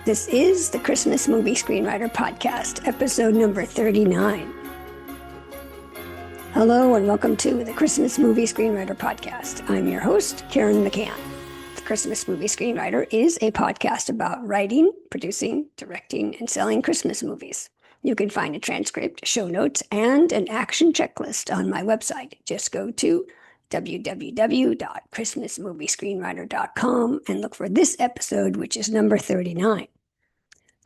This is the Christmas Movie Screenwriter Podcast, episode number 39. Hello and welcome to the Christmas Movie Screenwriter Podcast. I'm your host, Karen McCann. The Christmas Movie Screenwriter is a podcast about writing, producing, directing, and selling Christmas movies. You can find a transcript, show notes, and an action checklist on my website. Just go to www.christmasmoviescreenwriter.com and look for this episode, which is number 39.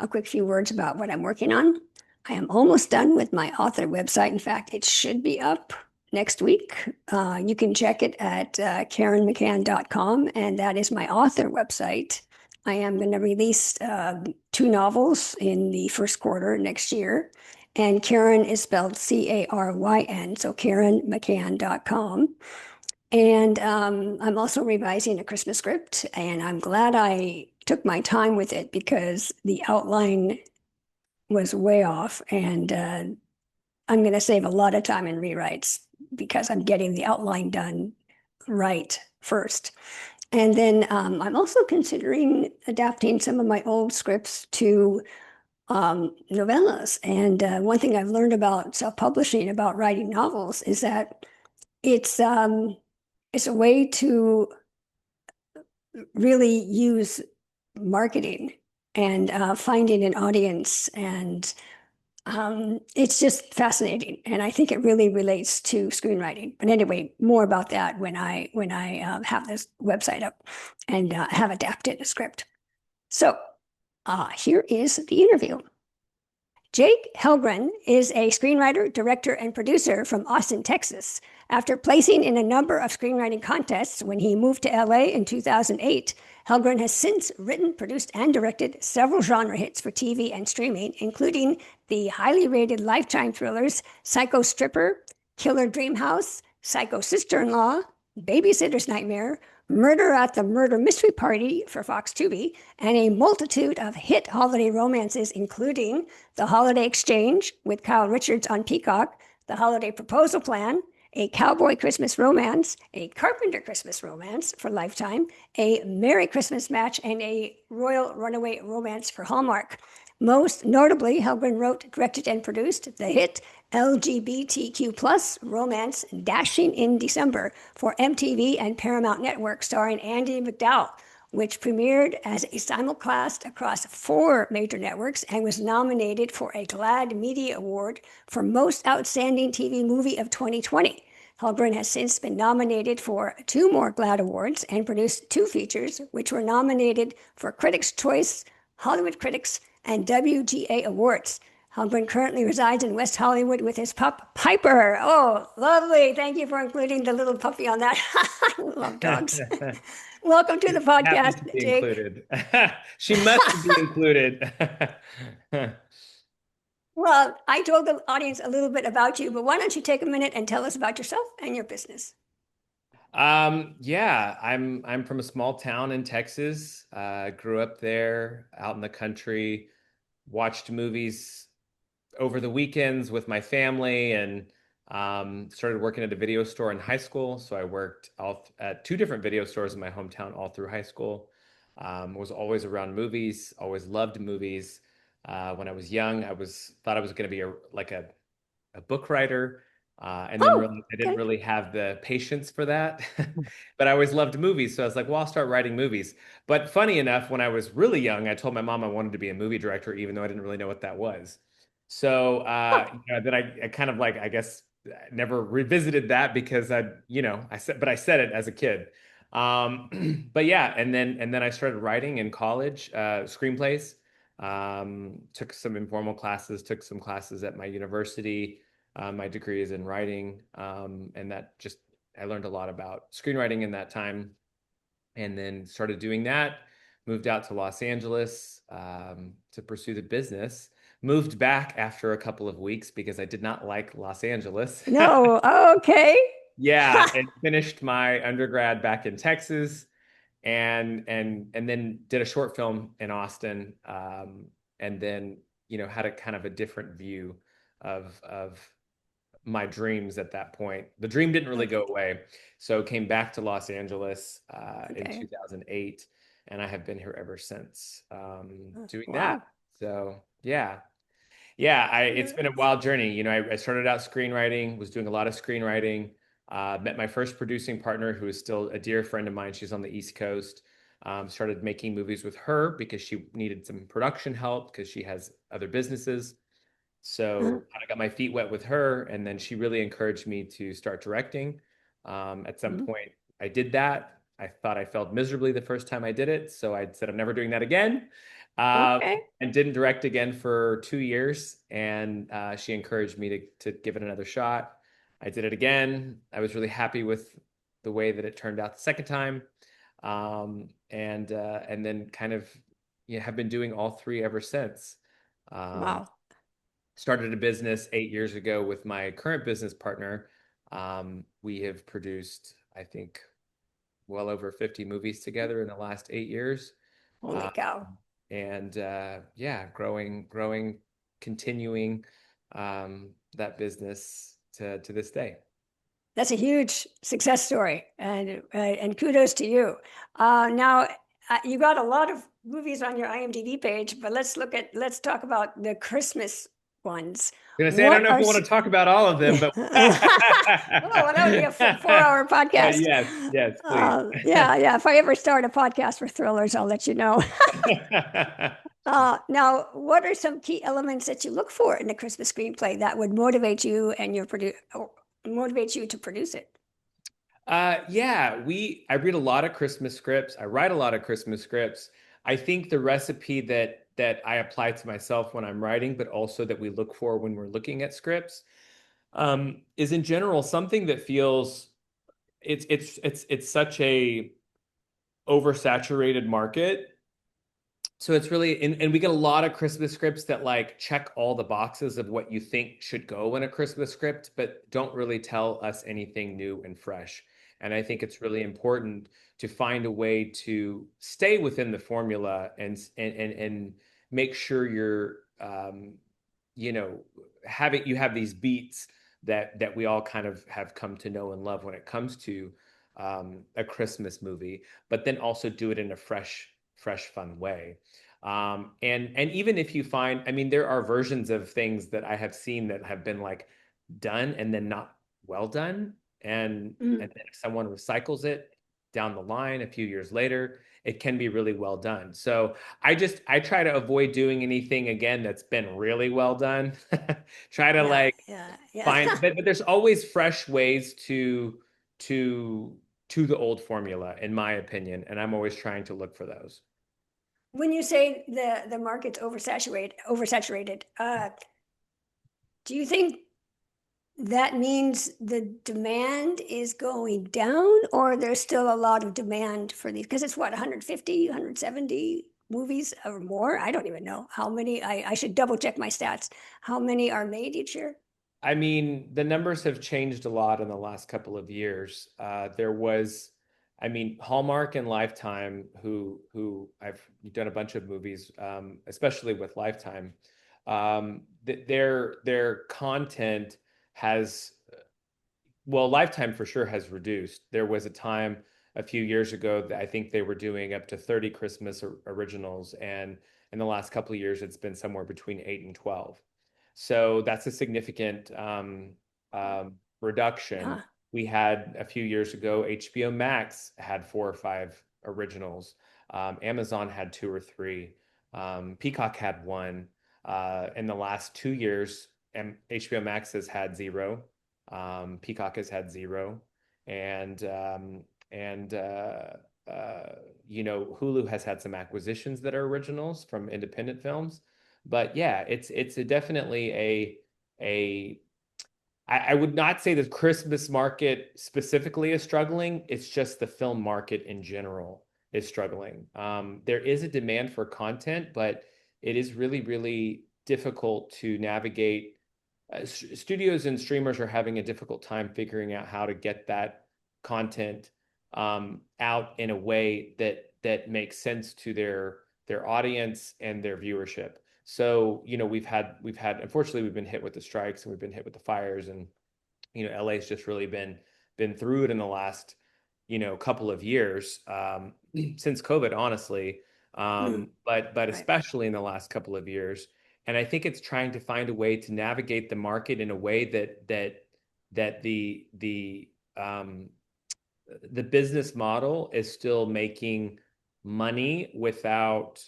A quick few words about what I'm working on. I am almost done with my author website. In fact, it should be up next week. You can check it at karenmccann.com, and that is my author website. I am going to release 2 novels in the first quarter next year. And Karen is spelled C-A-R-Y-N, so karenmccann.com. And I'm also revising a Christmas script, and I'm glad I took my time with it because the outline was way off, and I'm going to save a lot of time in rewrites because I'm getting the outline done right first. And then I'm also considering adapting some of my old scripts to novellas. And one thing I've learned about self-publishing, about writing novels, is that it's a way to really use marketing and finding an audience, and it's just fascinating. And I think it really relates to screenwriting. But anyway, more about that when I have this website up and have adapted a script. So here is the interview. Jake Helgren is a screenwriter, director, and producer from Austin, Texas. After placing in a number of screenwriting contests when he moved to LA in 2008, Helgren has since written, produced, and directed several genre hits for TV and streaming, including the highly rated Lifetime thrillers Psycho Stripper, Killer Dream House, Psycho Sister-in-Law, Babysitter's Nightmare, Murder at the Murder Mystery Party for Fox Tubi, and a multitude of hit holiday romances, including The Holiday Exchange with Kyle Richards on Peacock, The Holiday Proposal Plan, A Cowboy Christmas Romance, A Carpenter Christmas Romance for Lifetime, A Merry Christmas Match, and A Royal Runaway Romance for Hallmark. Most notably, Helgren wrote, directed, and produced the hit LGBTQ+ romance Dashing in December for MTV and Paramount Network, starring Andie MacDowell, which premiered as a simulcast across 4 major networks and was nominated for a GLAAD Media Award for Most Outstanding TV Movie of 2020. Helgren has since been nominated for 2 more GLAAD Awards and produced 2 features, which were nominated for Critics' Choice, Hollywood Critics, and WGA Awards. Helgren currently resides in West Hollywood with his pup, Piper. Oh, lovely. Thank you for including the little puppy on that. I love dogs. Welcome to the Happy podcast, to be Jake. included. She must be included. Well, I told the audience a little bit about you, but why don't you take a minute and tell us about yourself and your business? Yeah, I'm from a small town in Texas. Grew up there, out in the country, watched movies over the weekends with my family, and started working at a video store in high school. So I worked at 2 different video stores in my hometown all through high school. Was always around movies, always loved movies. When I was young, thought I was going to be a book writer, and then Oh, really I didn't okay. really have the patience for that. But I always loved movies, so I was like, well, I'll start writing movies. But funny enough, when I was really young, I told my mom I wanted to be a movie director, even though I didn't really know what that was. So Oh, then I kind of like, I guess, never revisited that because I said it as a kid. But yeah, and then I started writing in college, screenplays. Took some informal classes, took some classes at my university. My degree is in writing, and that just I learned a lot about screenwriting in that time, and then started doing that. Moved out to Los Angeles to pursue the business. Moved back after a couple of weeks because I did not like Los Angeles. no. Okay. Yeah, and finished my undergrad back in Texas, and then did a short film in Austin, and then had a kind of a different view of my dreams at that point. The dream didn't really Okay. go away. So came back to Los Angeles in Okay. 2008, and I have been here ever since doing that. Wow. So yeah. Yeah, it's Uh, been a wild journey. I started out screenwriting, was doing a lot of screenwriting, met my first producing partner, who is still a dear friend of mine. She's on the East Coast. Started making movies with her because she needed some production help because she has other businesses. uh, So kind of got my feet wet with her, and then she really encouraged me to start directing. At some mhm. point, I did that. I thought I failed miserably the first time I did it, so I said I'm never doing that again, um, Okay. and didn't direct again for 2 years. And she encouraged me to give it another shot. I did it again. I was really happy with the way that it turned out the second time, and then kind of have been doing all three ever since. Um, Wow. Started a business 8 years ago with my current business partner. We have produced, I think, well over 50 movies together in the last 8 years. Holy Uh, cow. and yeah, growing, continuing that business to this day. That's a huge success story, and kudos to you. Now, you got a lot of movies on your IMDb page, but let's talk about the Christmas ones. I'm gonna say I don't What know if are I want to talk about all of them, but well, that would be a 4 hour but podcast. yes, please. Yeah, yeah. If I ever start a podcast for thrillers, I'll let you know. Now, what are some key elements that you look for in a Christmas screenplay that would motivate you and or motivate you to produce it? Yeah, I read a lot of Christmas scripts. I write a lot of Christmas scripts. I think the recipe that I apply to myself when I'm writing, but also that we look for when we're looking at scripts, is in general something that feels it's such a oversaturated market. So it's really, and we get a lot of Christmas scripts that like check all the boxes of what you think should go in a Christmas script, but don't really tell us anything new and fresh. And I think it's really important to find a way to stay within the formula and make sure you're you know you have these beats that we all kind of have come to know and love when it comes to a Christmas movie, but then also do it in a fresh, fun way. And even if you find, I mean, there are versions of things that I have seen that have been like done and then not well done. And Mm. then if someone recycles it down the line a few years later, it can be really well done. So I try to avoid doing anything again that's been really well done. Try to Yeah, like yeah, yeah. find, but there's always fresh ways to to the old formula, in my opinion, and I'm always trying to look for those. When you say the market's oversaturated, do you think that means the demand is going down, or there's still a lot of demand for these? Because it's what, 150, 170 movies or more? I don't even know how many. I should double check my stats. How many are made each year? I mean, the numbers have changed a lot in the last couple of years. I mean, Hallmark and Lifetime, who I've done a bunch of movies, especially with Lifetime. Their content has, well, Lifetime for sure has reduced. There was a time a few years ago that I think they were doing up to 30 Christmas originals, and in the last couple of years, it's been somewhere between 8 and 12. So that's a significant reduction. Yeah. We had a few years ago, HBO Max had 4 or 5 originals. Amazon had two or three. Peacock had one. In the last 2 years, HBO Max has had zero. Peacock has had zero, and and Hulu has had some acquisitions that are originals from independent films. But yeah, it's definitely a I would not say the Christmas market specifically is struggling. It's just the film market in general is struggling. There is a demand for content, but it is really, really difficult to navigate. Studios and streamers are having a difficult time figuring out how to get that content out in a way that makes sense to their audience and their viewership. So, we've had unfortunately we've been hit with the strikes and we've been hit with the fires, and LA's just really been through it in the last couple of years, since COVID, honestly, Mm, but right. especially in the last couple of years. And I think it's trying to find a way to navigate the market in a way that the business model is still making money without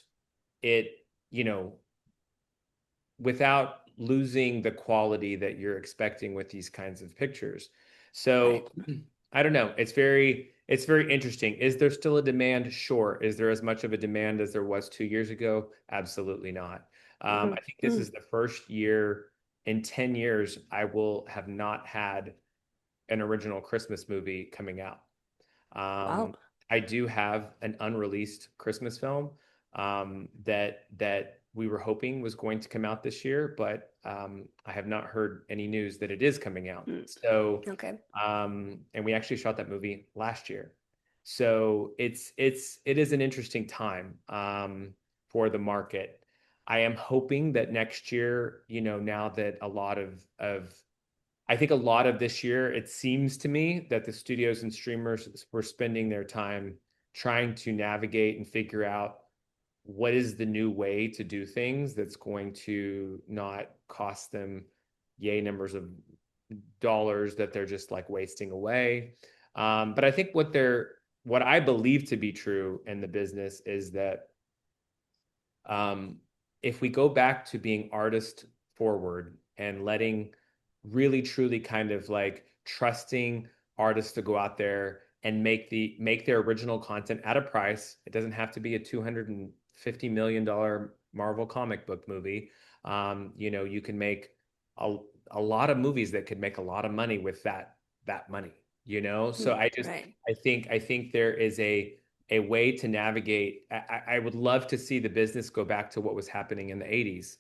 it, you know, without losing the quality that you're expecting with these kinds of pictures. Right. So I don't know. It's very interesting. Is there still a demand? Sure. Is there as much of a demand as there was 2 years ago? Absolutely not. I think this Mm. is the first year in 10 years I will have not had an original Christmas movie coming out. Wow. Um, I do have an unreleased Christmas film that we were hoping was going to come out this year, but I have not heard any news that it is coming out. Mm. So, Okay. and we actually shot that movie last year. So it is an interesting time for the market. I am hoping that next year, now that I think a lot of this year, it seems to me that the studios and streamers were spending their time trying to navigate and figure out what is the new way to do things that's going to not cost them yay numbers of dollars that they're just like wasting away. But I think what I believe to be true in the business is that um, if we go back to being artist forward and letting really truly kind of like trusting artists to go out there and make their original content at a price. It doesn't have to be a $250 million Marvel comic book movie. You can make a, a lot of movies that could make a lot of money with that money, so Mm. Right. I think there is a way to navigate. I would love to see the business go back to what was happening in the 80s.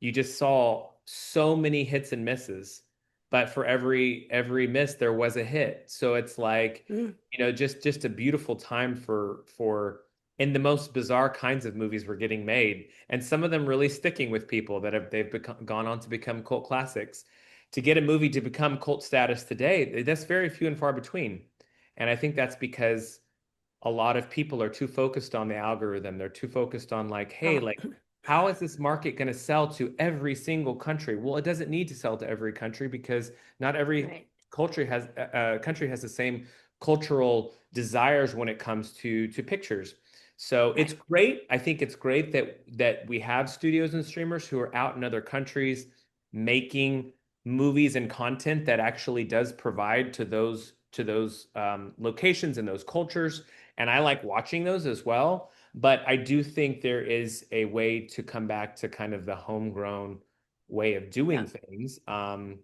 You just saw so many hits and misses, but for every miss there was a hit. So it's like, Mm. just a beautiful time for in the most bizarre kinds of movies were getting made, and some of them really sticking with people that they've gone on to become cult classics. To get a movie to become cult status today, that's very few and far between. And I think that's because a lot of people are too focused on the algorithm. They're too focused on like, hey, Oh, like, how is this market going to sell to every single country? Well, it doesn't need to sell to every country because not every right. country has the same cultural desires when it comes to pictures. So it's Right. great. I think it's great that we have studios and streamers who are out in other countries making movies and content that actually does provide to those locations and those cultures, and I like watching those as well. But I do think there is a way to come back to kind of the homegrown way of Yeah. doing things, in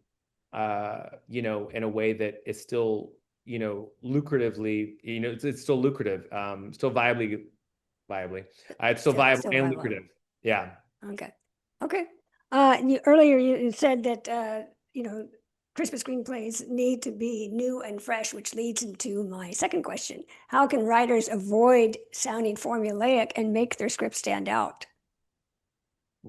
a way that is still, lucratively, it's still lucrative, still it's still viable Still and viable. lucrative. Yeah. Okay. Okay. Earlier you said that, you know, Christmas screenplays need to be new and fresh, which leads into my second question. How can writers avoid sounding formulaic and make their script stand out?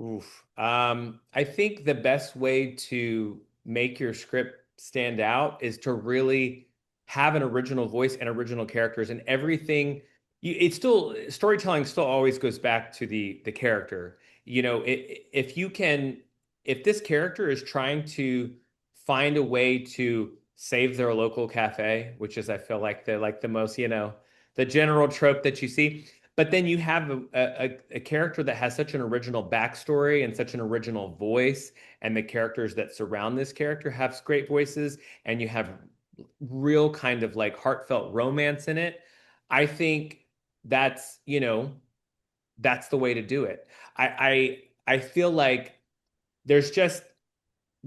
Oof. I think the best way to make your script stand out is to really have an original voice and original characters and everything. It's still storytelling still always goes back to the character. If you can, if this character is trying to find a way to save their local cafe, which is I feel like the most, the general trope that you see. But then you have a character that has such an original backstory and such an original voice, and the characters that surround this character have great voices, and you have real kind of like heartfelt romance in it. I think that's the way to do it. I feel like there's just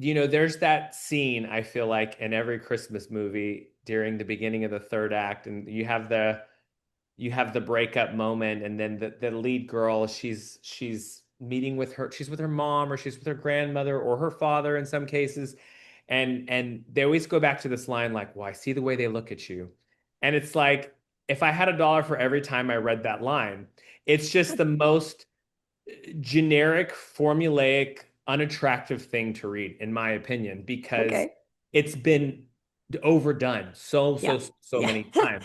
there's that scene I feel like in every Christmas movie during the beginning of the third act, and you have the breakup moment, and then the lead girl, she's meeting with she's with her mom, or she's with her grandmother or her father in some cases, and they always go back to this line like, well, I see the way they look at you. And it's like, if I had a dollar for every time I read that line, it's just the most generic, formulaic, unattractive thing to read, in my opinion, because Okay. it's been overdone Yeah. so Yeah. many times.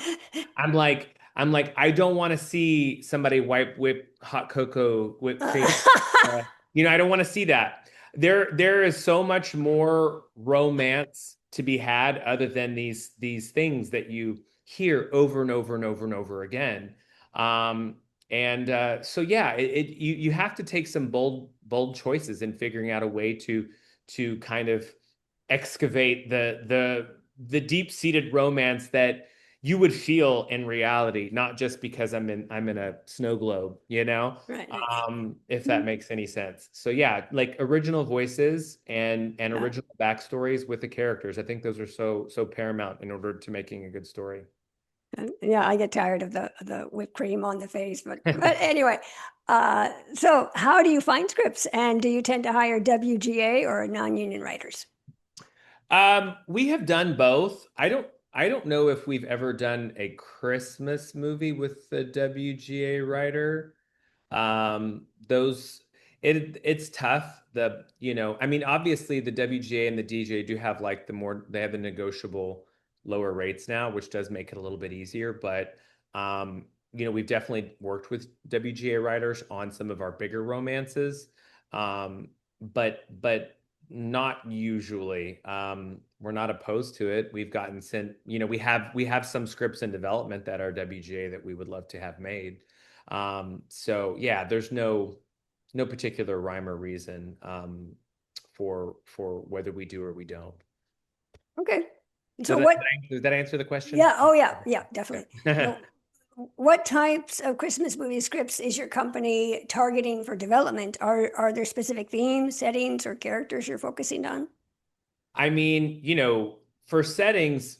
I don't want to see somebody whip hot cocoa whipped cream. I don't want to see that. There is so much more romance to be had other than these things that you hear over and over and over and over again. Um, so yeah, you have to take some bold choices in figuring out a way to kind of excavate the deep-seated romance that you would feel in reality, not just because I'm in a snow globe, Right. if that makes any sense. So yeah, like original voices and Yeah. original backstories with the characters. I think those are so paramount in order to making a good story. Yeah, I get tired of the whipped cream on the face, but anyway. So how do you find scripts, and do you tend to hire WGA or non-union writers? We have done both. I don't know if we've ever done a Christmas movie with the WGA writer. Those it's tough. I mean, obviously the WGA and the DJ do have like they have the negotiable lower rates now, which does make it a little bit easier. But we've definitely worked with WGA writers on some of our bigger romances. But not usually. We're not opposed to it. We've gotten sent, we have some scripts in development that are WGA that we would love to have made. So yeah, there's no particular rhyme or reason for whether we do or we don't. Okay. Does So that, what? does that answer the question? Yeah. Oh, yeah. Yeah. Definitely. Okay. So, what types of Christmas movie scripts is your company targeting for development? Are there specific themes, settings, or characters you're focusing on? I mean, for settings,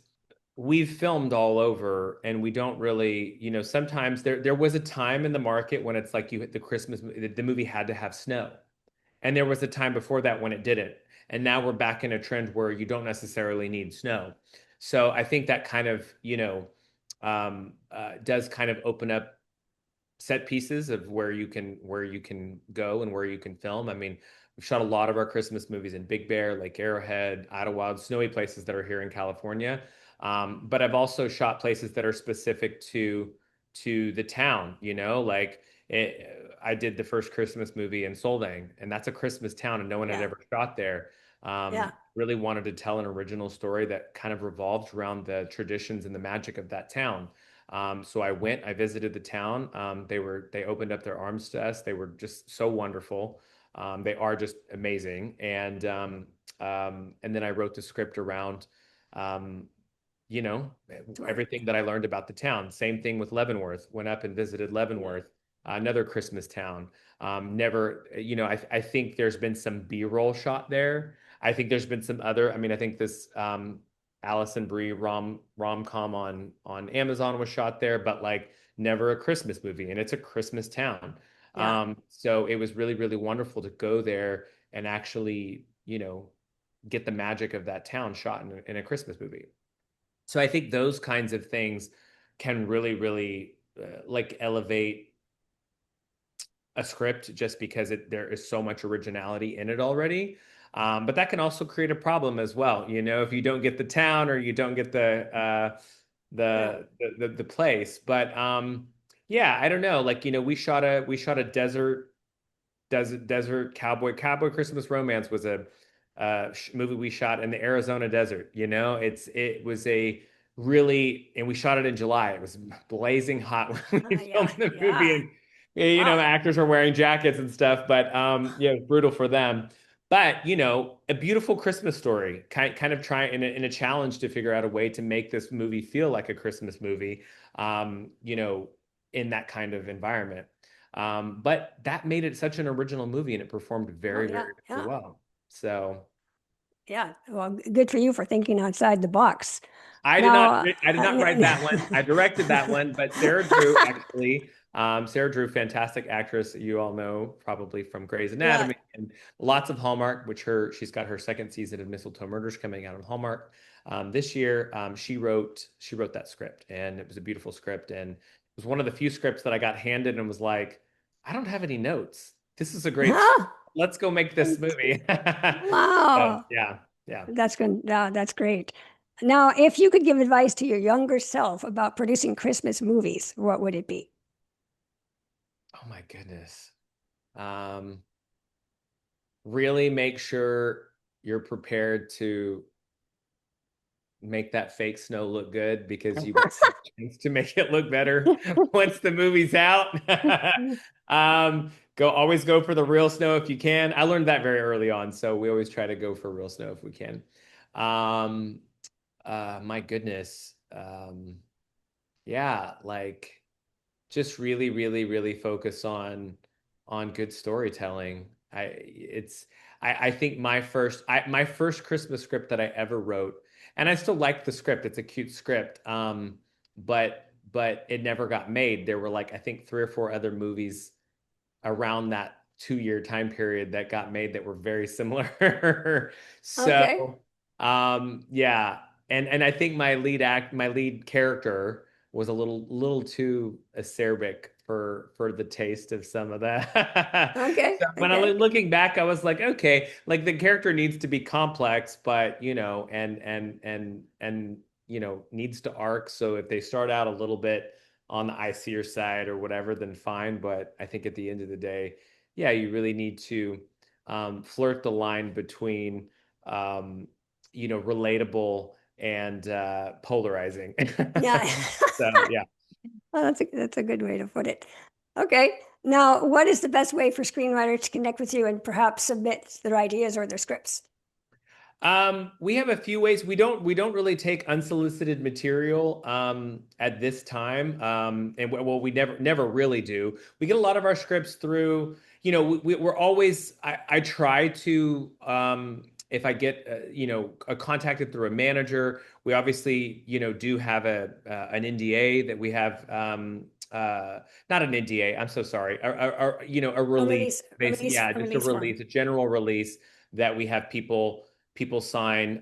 we've filmed all over and we don't really, sometimes there was a time in the market when it's like you hit the movie had to have snow. And there was a time before that when it didn't. And now we're back in a trend where you don't necessarily need snow. So I think that kind of, does kind of open up set pieces of where you can go and where you can film. I mean, we've shot a lot of our Christmas movies in Big Bear, Lake Arrowhead, Idlewild, snowy places that are here in California. But I've also shot places that are specific to the town, like I did the first Christmas movie in Solvang, and that's a Christmas town, and no one had Yeah. ever shot there. Yeah. Really wanted to tell an original story that kind of revolved around the traditions and the magic of that town. So I visited the town. They opened up their arms to us. They were just so wonderful. They are just amazing. And then I wrote the script around, um, you know, Smart. everything that I learned about the town. Same thing with Leavenworth. Went up and visited Yeah. Leavenworth, another Christmas town. Never, I think there's been some B-roll shot there. I think there's been some other. I mean, I think this Allison Brie rom-com on Amazon was shot there, but like never a Christmas movie, and it's a Christmas town. Yeah. So it was really, really wonderful to go there and actually, get the magic of that town shot in a Christmas movie. So I think those kinds of things can really, really like elevate a script just because there is so much originality in it already. But that can also create a problem as well. If you don't get the town or you don't get Yeah. the place. But yeah, I don't know. Like, we shot a desert cowboy Christmas romance was a movie we shot in the Arizona desert. It was a really, and we shot it in July. It was blazing hot when we Yeah. filmed the movie, Yeah. and Wow. actors were wearing jackets and stuff. But yeah, it was brutal for them. But a beautiful Christmas story, kind of trying in a challenge to figure out a way to make this movie feel like a Christmas movie. In that kind of environment. But that made it such an original movie and it performed Oh, very, yeah. very, very Yeah. well. So Yeah. Well, good for you for thinking outside the box. I did Now, not I did not write that one. I directed that one, but Sarah Drew actually, Sarah Drew, fantastic actress you all know probably from Grey's yeah. Anatomy and lots of Hallmark, she's got her second season of Mistletoe Murders coming out on Hallmark this year. She wrote that script and it was a beautiful script and it was one of the few scripts that I got handed and was like, I don't have any notes. This is a great script. Huh? Let's go make this movie. So, Wow. yeah, yeah. That's good. Yeah, that's great. Now, if you could give advice to your younger self about producing Christmas movies, what would it be? Oh my goodness. Um, really make sure you're prepared to make that fake snow look good because you won't have a chance to make it look better once the movie's out. Always go for the real snow if you can. I learned that very early on, so we always try to go for real snow if we can. Um, my goodness. Yeah, like just really, really, really focus on good storytelling. I think my first Christmas script that I ever wrote, and I still like the script. It's a cute script. But it never got made. There were like I think three or four other movies around that 2 year time period that got made that were very similar. Okay. So, yeah, and I think my lead character was a little too acerbic for the taste of some of that. Okay. So when Okay. looking back, I was like, okay, like the character needs to be complex, but needs to arc. So if they start out a little bit on the icier side or whatever, then fine. But I think at the end of the day, yeah, you really need to flirt the line between, relatable and polarizing. Yeah. So, yeah. Well, that's a good way to put it. Okay. Now, what is the best way for screenwriters to connect with you and perhaps submit their ideas or their scripts? We have a few ways. We don't really take unsolicited material at this time, and well, we never really do. We get a lot of our scripts through. We're always. I try to if I get contacted through a manager. We obviously do have an NDA that we have. Not an NDA. I'm so sorry. A A release. release, a Basically, release, yeah, a just a release form. release, a general release that we have people sign,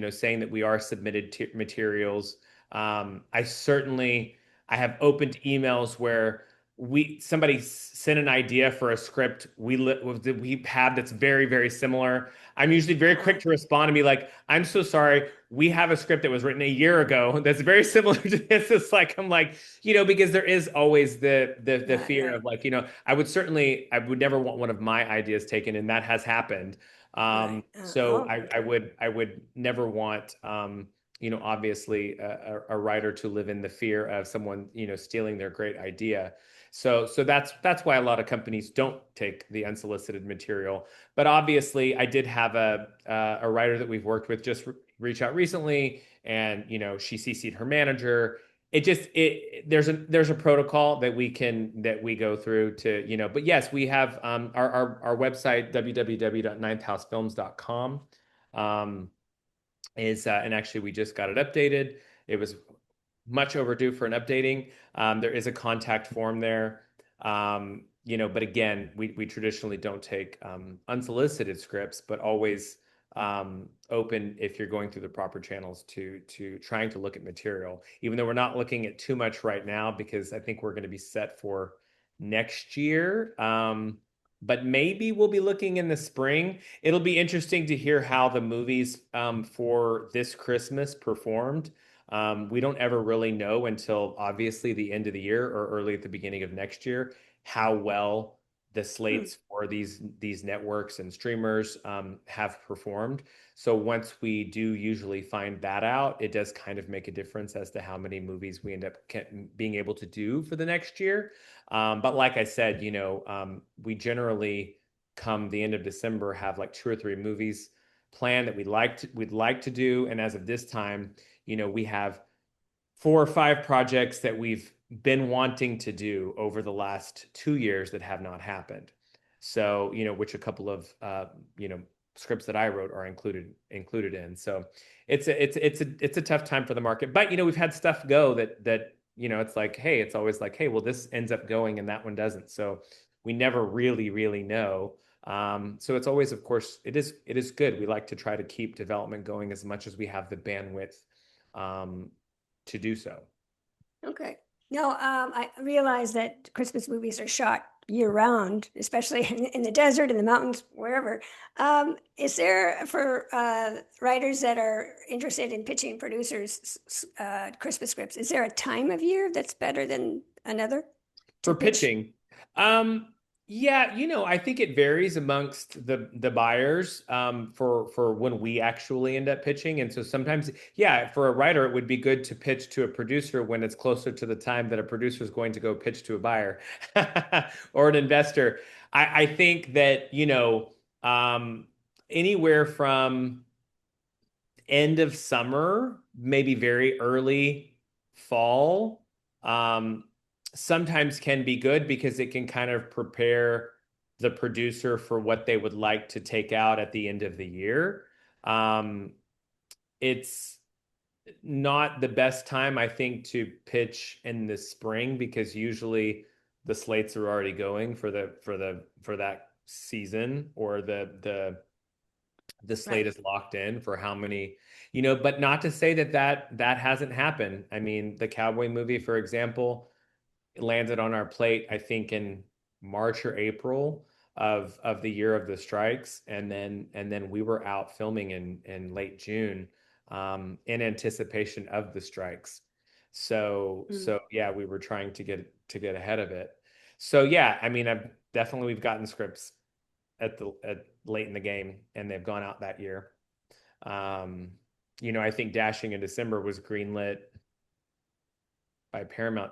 saying that we are submitted materials. I certainly I have opened emails where somebody sent an idea for a script we have that's very very similar. I'm usually very quick to respond and be like, "I'm so sorry, we have a script that was written a year ago that's very similar to this." It's like I'm like, because there is always the Right, fear right, of like, I would never want one of my ideas taken, and that has happened. right. So Oh, I would never want, obviously a writer to live in the fear of someone, stealing their great idea. So that's why a lot of companies don't take the unsolicited material. But obviously, I did have a writer that we've worked with just reach out recently, and she CC'd her manager. There's a protocol that we go through to but yes, we have our website www.ninthhousefilms.com is and actually we just got it updated. It was much overdue for an updating. There is a contact form there. But again, we traditionally don't take unsolicited scripts, but always open if you're going through the proper channels to trying to look at material. Even though we're not looking at too much right now because I think we're going to be set for next year. But maybe we'll be looking in the spring. It'll be interesting to hear how the movies for this Christmas performed. We don't ever really know until obviously the end of the year or early at the beginning of next year how well the hmm. slates for these networks and streamers have performed. So once we do usually find that out, it does kind of make a difference as to how many movies we end up being able to do for the next year. But like I said, we generally come the end of December have like two or three movies planned that we'd like to do, and as of this time, we have 4 or 5 projects that we've been wanting to do over the last 2 years that have not happened. So, which a couple of scripts that I wrote are included in. So it's a tough time for the market. But we've had stuff go that it's like, hey, it's always like, hey, well, this ends up going and that one doesn't. So we never really, really know. So it's always, of course, it is good. We like to try to keep development going as much as we have the bandwidth um, to do so. Okay. Now, I realize that Christmas movies are shot year round, especially in the desert, in the mountains, wherever. Is there for writers that are interested in pitching producers Christmas scripts, is there a time of year that's better than another to For pitch? pitching. Um, yeah, I think it varies amongst the buyers for when we actually end up pitching. And so sometimes, yeah, for a writer, it would be good to pitch to a producer when it's closer to the time that a producer is going to go pitch to a buyer or an investor. I think that, anywhere from end of summer, maybe very early fall, um, sometimes can be good because it can kind of prepare the producer for what they would like to take out at the end of the year. It's not the best time, I think, to pitch in the spring because usually the slates are already going for that season, or the slate Right. is locked in for how many, but not to say that hasn't happened. I mean, the Cowboy movie, for example, landed on our plate, I think in March or April of the year of the strikes, and then we were out filming in late June, in anticipation of the strikes. So Mm. so yeah, we were trying to get ahead of it. So yeah, I mean, we've gotten scripts at late in the game, and they've gone out that year. Um, I think Dashing in December was greenlit by Paramount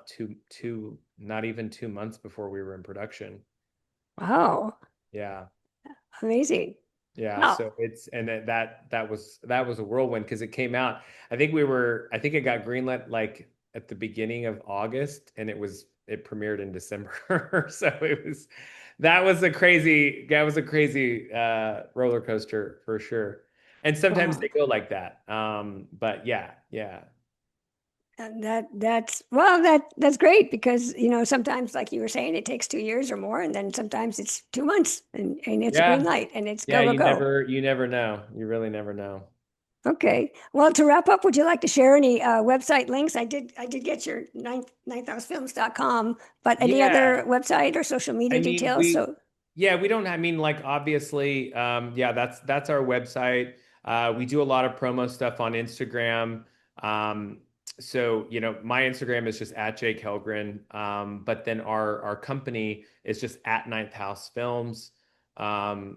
not even 2 months before we were in production. Wow, Yeah. amazing. Yeah, Wow. so that was a whirlwind because it came out. I think it got greenlit like at the beginning of August, and it premiered in December. So that was a crazy roller coaster for sure. And sometimes Wow. they go like that. But yeah, yeah. And that's well, that's great because sometimes, like you were saying, it takes 2 years or more, and then sometimes it's 2 months, and it's a green Yeah. light, and it's Yeah, go go you go. never know. You really never know. Okay. Well, to wrap up, would you like to share any website links? I did get your ninthhousefilms.com, but any other Yeah. website or social I media mean, details? So we don't, I mean, like, obviously, yeah, that's our website. We do a lot of promo stuff on Instagram. Um, so, my Instagram is just at Jake Helgren. But then our company is just at Ninth House Films.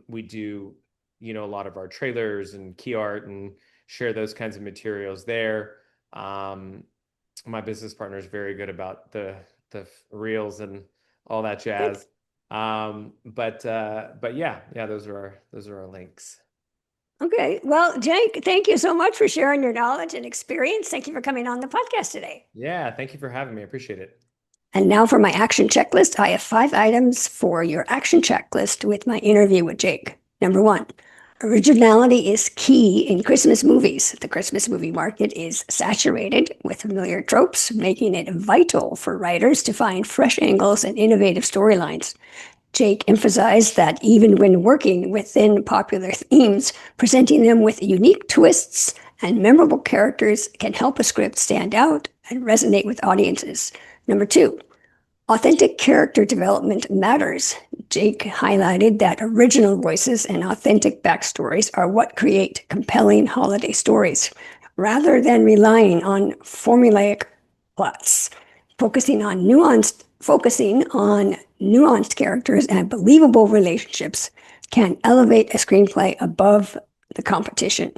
We do, a lot of our trailers and key art and share those kinds of materials there. Um, my business partner is very good about the reels and all that good. jazz. But yeah, those are our links. Okay. Well, Jake, thank you so much for sharing your knowledge and experience. Thank you for coming on the podcast today. Yeah, thank you for having me. I appreciate it. And now for my action checklist. I have 5 items for your action checklist with my interview with Jake. Number one, originality is key in Christmas movies. The Christmas movie market is saturated with familiar tropes, making it vital for writers to find fresh angles and innovative storylines. Jake emphasized that even when working within popular themes, presenting them with unique twists and memorable characters can help a script stand out and resonate with audiences. Number two, authentic character development matters. Jake highlighted that original voices and authentic backstories are what create compelling holiday stories, rather than relying on formulaic plots. Focusing on nuanced characters and believable relationships can elevate a screenplay above the competition.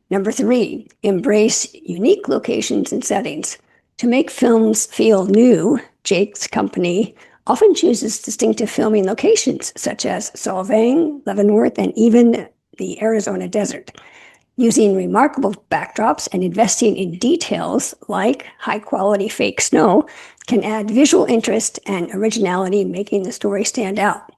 Number three, embrace unique locations and settings. To make films feel new, Jake's company often chooses distinctive filming locations such as Solvang, Leavenworth, and even the Arizona desert. Using remarkable backdrops and investing in details like high quality fake snow can add visual interest and originality, making the story stand out.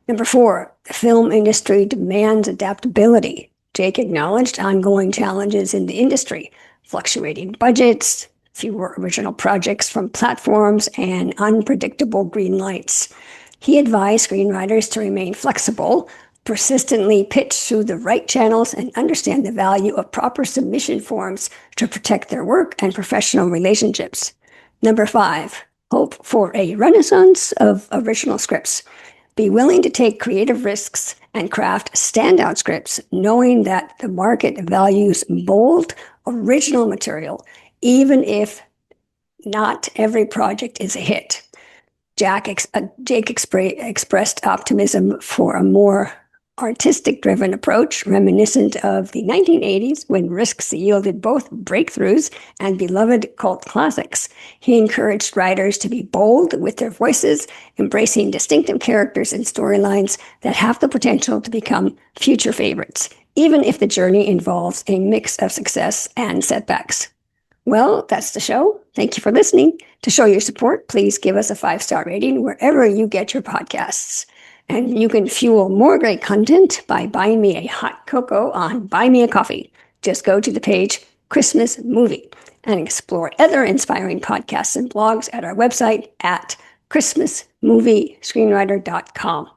Number four, the film industry demands adaptability. Jake acknowledged ongoing challenges in the industry, fluctuating budgets, fewer original projects from platforms, and unpredictable green lights. He advised screenwriters to remain flexible, persistently pitch through the right channels, and understand the value of proper submission forms to protect their work and professional relationships. Number five, Hope for a renaissance of original scripts. Be willing to take creative risks and craft standout scripts, knowing that the market values bold, original material, even if not every project is a hit. Jake expressed optimism for a more artistic-driven approach, reminiscent of the 1980s when risks yielded both breakthroughs and beloved cult classics. He encouraged writers to be bold with their voices, embracing distinctive characters and storylines that have the potential to become future favorites, even if the journey involves a mix of success and setbacks. Well, that's the show. Thank you for listening. To show your support, please give us a 5-star rating wherever you get your podcasts. And you can fuel more great content by buying me a hot cocoa on Buy Me a Coffee. Just go to the page Christmas Movie and explore other inspiring podcasts and blogs at our website at christmasmoviescreenwriter.com.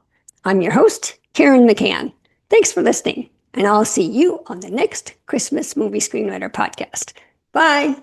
I'm your host, Karen McCann. Thanks for listening, and I'll see you on the next Christmas Movie Screenwriter podcast. Bye.